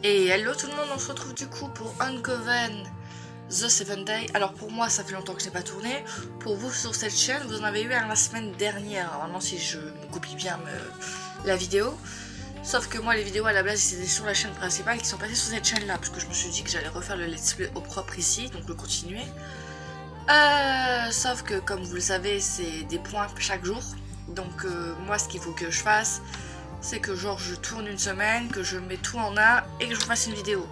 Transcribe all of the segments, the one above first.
Et hello tout le monde, on se retrouve du coup pour Uncoven The Seven Day. Alors pour moi ça fait longtemps que je n'ai pas tourné. Pour vous sur cette chaîne, vous en avez eu un la semaine dernière, normalement si je me copie bien la vidéo. Sauf que moi les vidéos à la base c'était sur la chaîne principale qui sont passées sur cette chaîne là. Parce que je me suis dit que j'allais refaire le let's play au propre ici, donc le continuer. Sauf que comme vous le savez c'est des points chaque jour. Donc moi ce qu'il faut que je fasse, c'est que genre je tourne une semaine, que je mets tout en un et que je vous fasse une vidéo.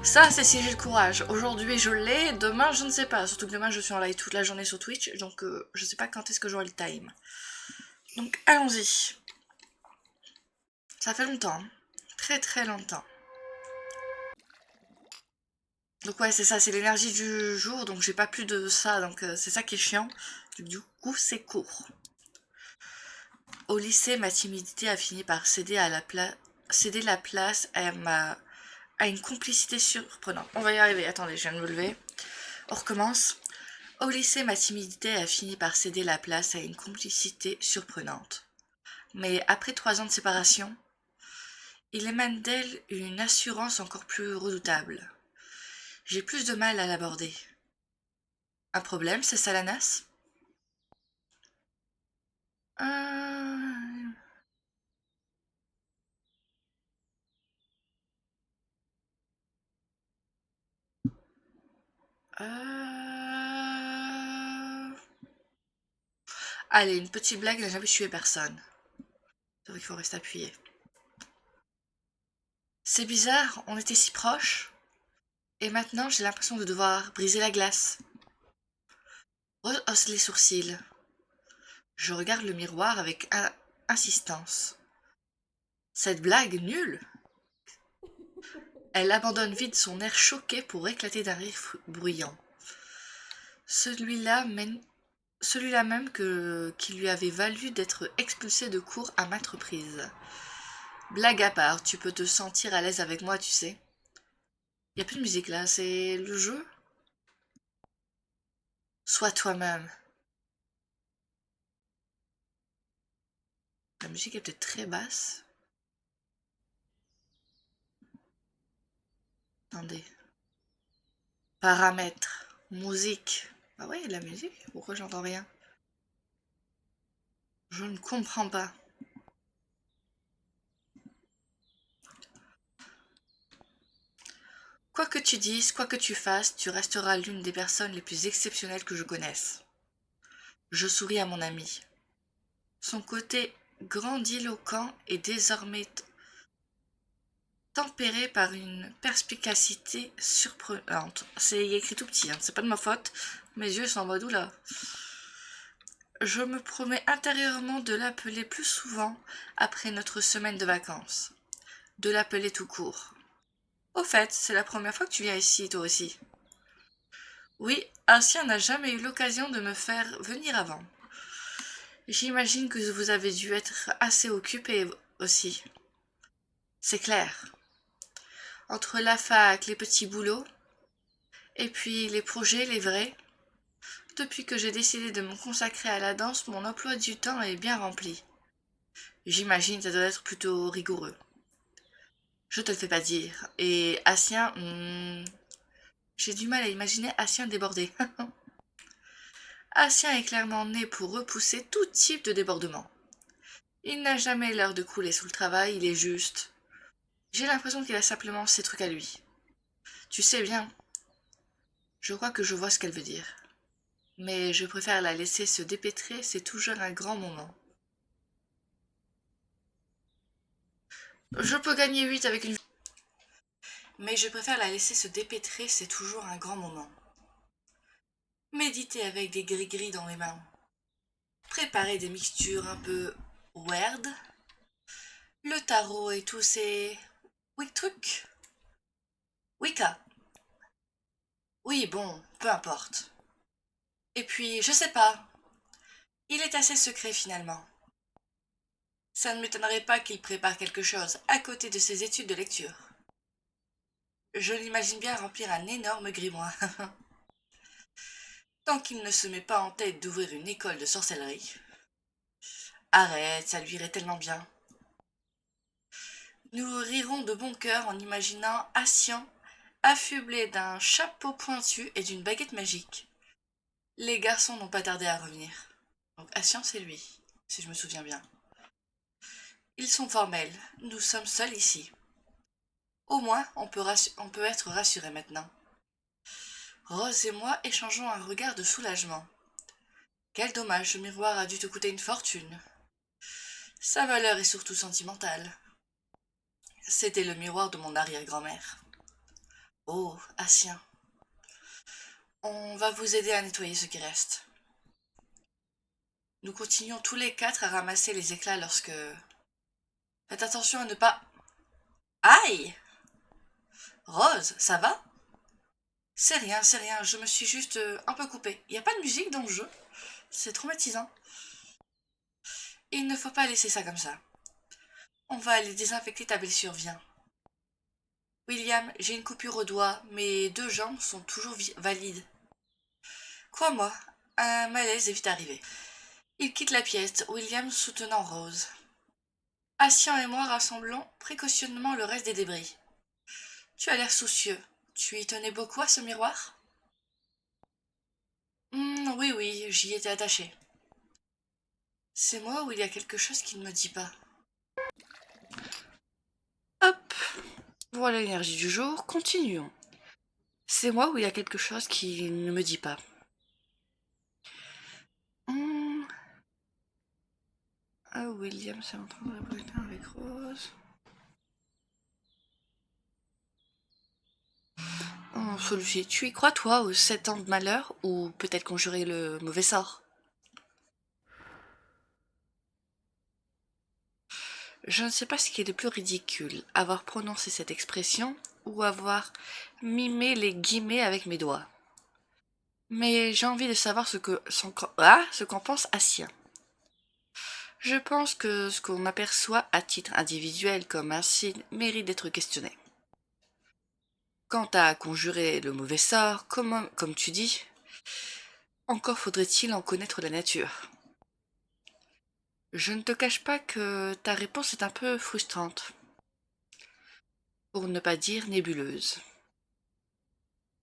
Ça c'est si j'ai le courage. Aujourd'hui je l'ai, demain je ne sais pas. Surtout que demain je suis en live toute la journée sur Twitch, donc je sais pas quand est-ce que j'aurai le time. Donc allons-y. Ça fait longtemps, hein. Très très longtemps. Donc ouais c'est ça, c'est l'énergie du jour, donc j'ai pas plus de ça, donc c'est ça qui est chiant. Du coup c'est court. Au lycée, ma timidité a fini par céder la place à une complicité surprenante. On va y arriver, attendez, je viens de me lever. On recommence. Au lycée, ma timidité a fini par céder la place à une complicité surprenante. Mais après 3 ans de séparation, il émane d'elle une assurance encore plus redoutable. J'ai plus de mal à l'aborder. Un problème, c'est Salanas? euh... euh... Allez, une petite blague n'a jamais tué personne. C'est vrai qu'il faut rester appuyé. C'est bizarre, on était si proches, et maintenant j'ai l'impression de devoir briser la glace. Rehausse les sourcils. Je regarde le miroir avec insistance. Cette blague nulle. Elle abandonne vite son air choqué pour éclater d'un rire bruyant. Celui-là même qui lui avait valu d'être expulsé de cours à maintes reprises. Blague à part, tu peux te sentir à l'aise avec moi, tu sais. Y a plus de musique là, c'est le jeu? Sois toi-même. La musique est peut-être très basse. Attendez. Paramètres. Musique. Ah ouais, la musique? Pourquoi j'entends rien? Je ne comprends pas. Quoi que tu dises, quoi que tu fasses, tu resteras l'une des personnes les plus exceptionnelles que je connaisse. Je souris à mon ami. Son côté grandiloquent est désormais tempéré par une perspicacité surprenante. C'est écrit tout petit, hein. C'est pas de ma faute. Mes yeux sont en mode oula. Je me promets intérieurement de l'appeler plus souvent après notre semaine de vacances. De l'appeler tout court. Au fait, c'est la première fois que tu viens ici, toi aussi. Oui, Ancien n'a jamais eu l'occasion de me faire venir avant. J'imagine que vous avez dû être assez occupé aussi. C'est clair. Entre la fac, les petits boulots, et puis les projets, les vrais. Depuis que j'ai décidé de me consacrer à la danse, mon emploi du temps est bien rempli. J'imagine que ça doit être plutôt rigoureux. Je te le fais pas dire. Et Ancien, j'ai du mal à imaginer Ancien débordé. Ancien est clairement né pour repousser tout type de débordement. Il n'a jamais l'heure de couler sous le travail, il est juste. J'ai l'impression qu'il a simplement ses trucs à lui. Tu sais bien, je crois que je vois ce qu'elle veut dire. Mais je préfère la laisser se dépêtrer, c'est toujours un grand moment. Je peux gagner 8 avec une... Mais je préfère la laisser se dépêtrer, c'est toujours un grand moment. Méditer avec des gris-gris dans les mains. Préparer des mixtures un peu weird. Le tarot et tous ces... trucs. Wicca. Oui, bon, peu importe. Et puis, je sais pas. Il est assez secret finalement. Ça ne m'étonnerait pas qu'il prépare quelque chose à côté de ses études de lecture. Je l'imagine bien remplir un énorme grimoire. Tant qu'il ne se met pas en tête d'ouvrir une école de sorcellerie. Arrête, ça lui irait tellement bien. Nous rirons de bon cœur en imaginant Assian affublé d'un chapeau pointu et d'une baguette magique. Les garçons n'ont pas tardé à revenir. Donc Assian, c'est lui, si je me souviens bien. Ils sont formels, nous sommes seuls ici. Au moins, on peut être rassurés maintenant. Rose et moi échangeons un regard de soulagement. Quel dommage, ce miroir a dû te coûter une fortune. Sa valeur est surtout sentimentale. C'était le miroir de mon arrière-grand-mère. Oh, Assien. On va vous aider à nettoyer ce qui reste. Nous continuons tous les quatre à ramasser les éclats lorsque... Faites attention à ne pas... Aïe! Rose, ça va? C'est rien, je me suis juste un peu coupée. Il n'y a pas de musique dans le jeu. C'est traumatisant. Il ne faut pas laisser ça comme ça. On va aller désinfecter ta blessure, viens. William, j'ai une coupure au doigt, mes deux jambes sont toujours valides. Crois-moi, un malaise est vite arrivé. Il quitte la pièce, William soutenant Rose. Assian et moi rassemblons précautionneusement le reste des débris. Tu as l'air soucieux. Tu y tenais beaucoup à ce miroir? Oui, j'y étais attaché. C'est moi ou il y a quelque chose qui ne me dit pas? Hop, voilà l'énergie du jour, continuons. C'est moi ou il y a quelque chose qui ne me dit pas? Ah, William, c'est en train de répondre avec Rose. Oh, celui-ci, tu y crois, toi, aux 7 ans de malheur, ou peut-être conjurer le mauvais sort? Je ne sais pas ce qui est le plus ridicule, avoir prononcé cette expression, ou avoir mimé les guillemets avec mes doigts. Mais j'ai envie de savoir ce qu'en pense Assien. Je pense que ce qu'on aperçoit à titre individuel comme un signe mérite d'être questionné. Quant à conjurer le mauvais sort, comme tu dis, encore faudrait-il en connaître la nature. Je ne te cache pas que ta réponse est un peu frustrante, pour ne pas dire nébuleuse.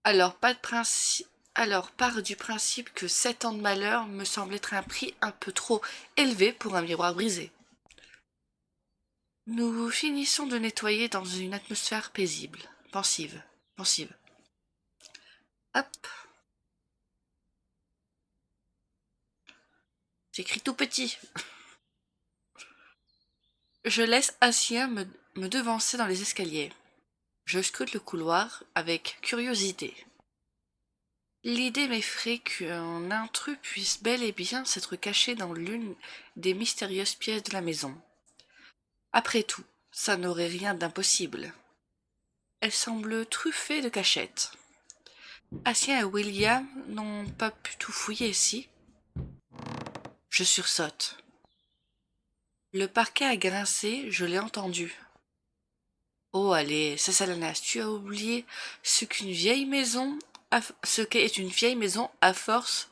Alors pars du principe que 7 ans de malheur me semble être un prix un peu trop élevé pour un miroir brisé. Nous finissons de nettoyer dans une atmosphère paisible, pensive. Hop. J'écris tout petit. Je laisse Assien me devancer dans les escaliers. Je scrute le couloir avec curiosité. L'idée m'effraie qu'un intrus puisse bel et bien s'être caché dans l'une des mystérieuses pièces de la maison. Après tout, ça n'aurait rien d'impossible. Elle semble truffée de cachettes. Assien et William n'ont pas pu tout fouiller ici. Je sursaute. Le parquet a grincé, je l'ai entendu. Oh allez, Sasalanas, tu as oublié ce qu'est une vieille maison à force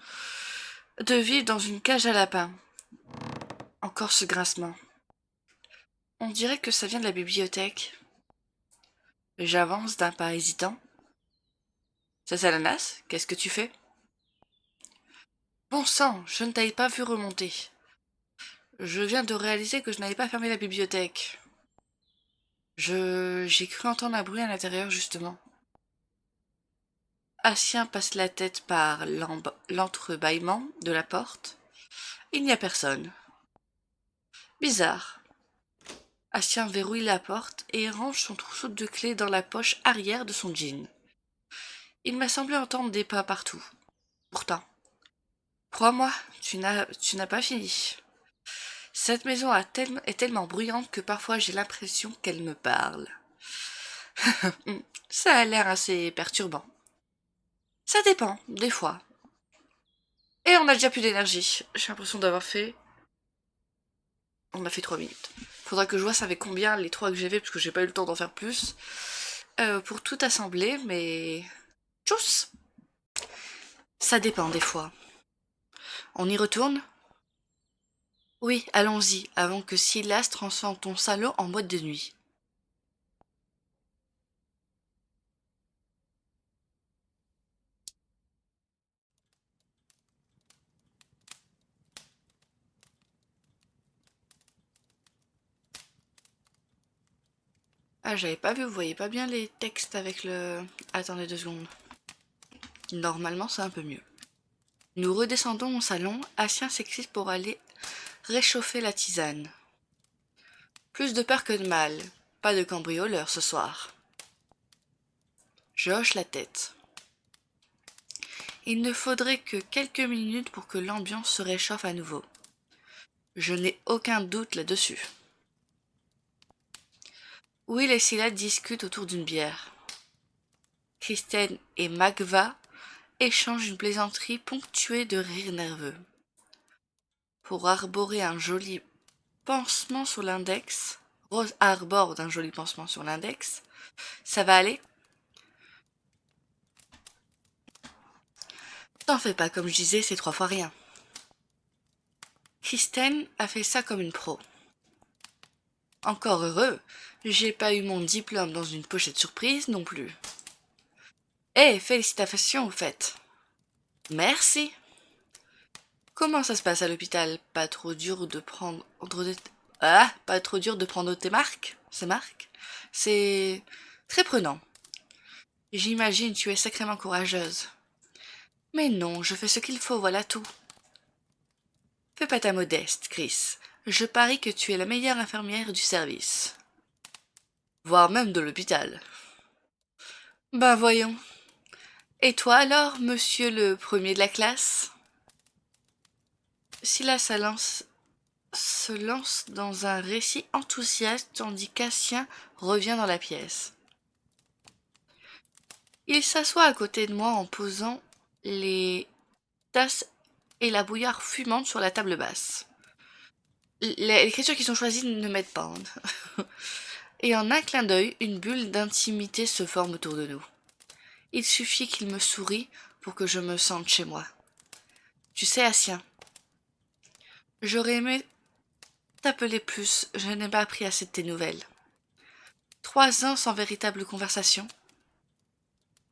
de vivre dans une cage à lapins. Encore ce grincement. On dirait que ça vient de la bibliothèque. J'avance d'un pas hésitant. Sasalanas, qu'est-ce que tu fais? Bon sang, je ne t'avais pas vu remonter. Je viens de réaliser que je n'avais pas fermé la bibliothèque. J'ai cru entendre un bruit à l'intérieur, justement. Assien passe la tête par l'entrebâillement de la porte. Il n'y a personne. Bizarre. Assien verrouille la porte et range son trousseau de clés dans la poche arrière de son jean. Il m'a semblé entendre des pas partout. Pourtant, crois-moi, tu n'as pas fini. Cette maison est tellement bruyante que parfois j'ai l'impression qu'elle me parle. Ça a l'air assez perturbant. Ça dépend, des fois. Et on a déjà plus d'énergie. J'ai l'impression d'avoir fait... On a fait 3 minutes. Faudra que je vois ça fait combien les 3 que j'avais, parce que j'ai pas eu le temps d'en faire plus. Pour tout assembler, mais... Tchuss! Ça dépend des fois. On y retourne? Oui, allons-y, avant que Silas transforme ton salon en boîte de nuit. Ah, j'avais pas vu, vous voyez pas bien les textes avec le... Attendez 2 secondes. Normalement, c'est un peu mieux. Nous redescendons au salon. Asien s'excite pour aller réchauffer la tisane. Plus de peur que de mal. Pas de cambrioleur ce soir. Je hoche la tête. Il ne faudrait que quelques minutes pour que l'ambiance se réchauffe à nouveau. Je n'ai aucun doute là-dessus. Will et Scylla discutent autour d'une bière. Kristen et Magva échangent une plaisanterie ponctuée de rires nerveux. Pour arborer un joli pansement sur l'index, Rose arbore d'un joli pansement sur l'index, ça va aller? T'en fais pas, comme je disais, c'est 3 fois rien. Kristen a fait ça comme une pro. Encore heureux, j'ai pas eu mon diplôme dans une pochette surprise non plus. Eh, félicitations au fait. Merci. Comment ça se passe à l'hôpital? Pas trop dur de prendre... pas trop dur de prendre tes marques? Ces marques? C'est très prenant. J'imagine tu es sacrément courageuse. Mais non, je fais ce qu'il faut, voilà tout. Fais pas ta modeste, Chris. Je parie que tu es la meilleure infirmière du service. Voire même de l'hôpital. Ben voyons. Et toi alors, monsieur le premier de la classe? Silas se lance dans un récit enthousiaste tandis qu'Assien revient dans la pièce. Il s'assoit à côté de moi en posant les tasses et la bouillarde fumante sur la table basse. Les créatures qui sont choisies ne m'aident pas. Hein. Et en un clin d'œil, une bulle d'intimité se forme autour de nous. Il suffit qu'il me sourie pour que je me sente chez moi. Tu sais, Assien, j'aurais aimé t'appeler plus, je n'ai pas appris assez de tes nouvelles. 3 ans sans véritable conversation.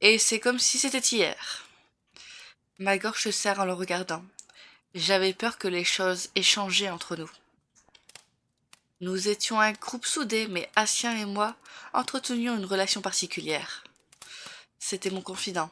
Et c'est comme si c'était hier. Ma gorge se serre en le regardant. J'avais peur que les choses aient changé entre nous. Nous étions un groupe soudé, mais Assien et moi entretenions une relation particulière. C'était mon confident.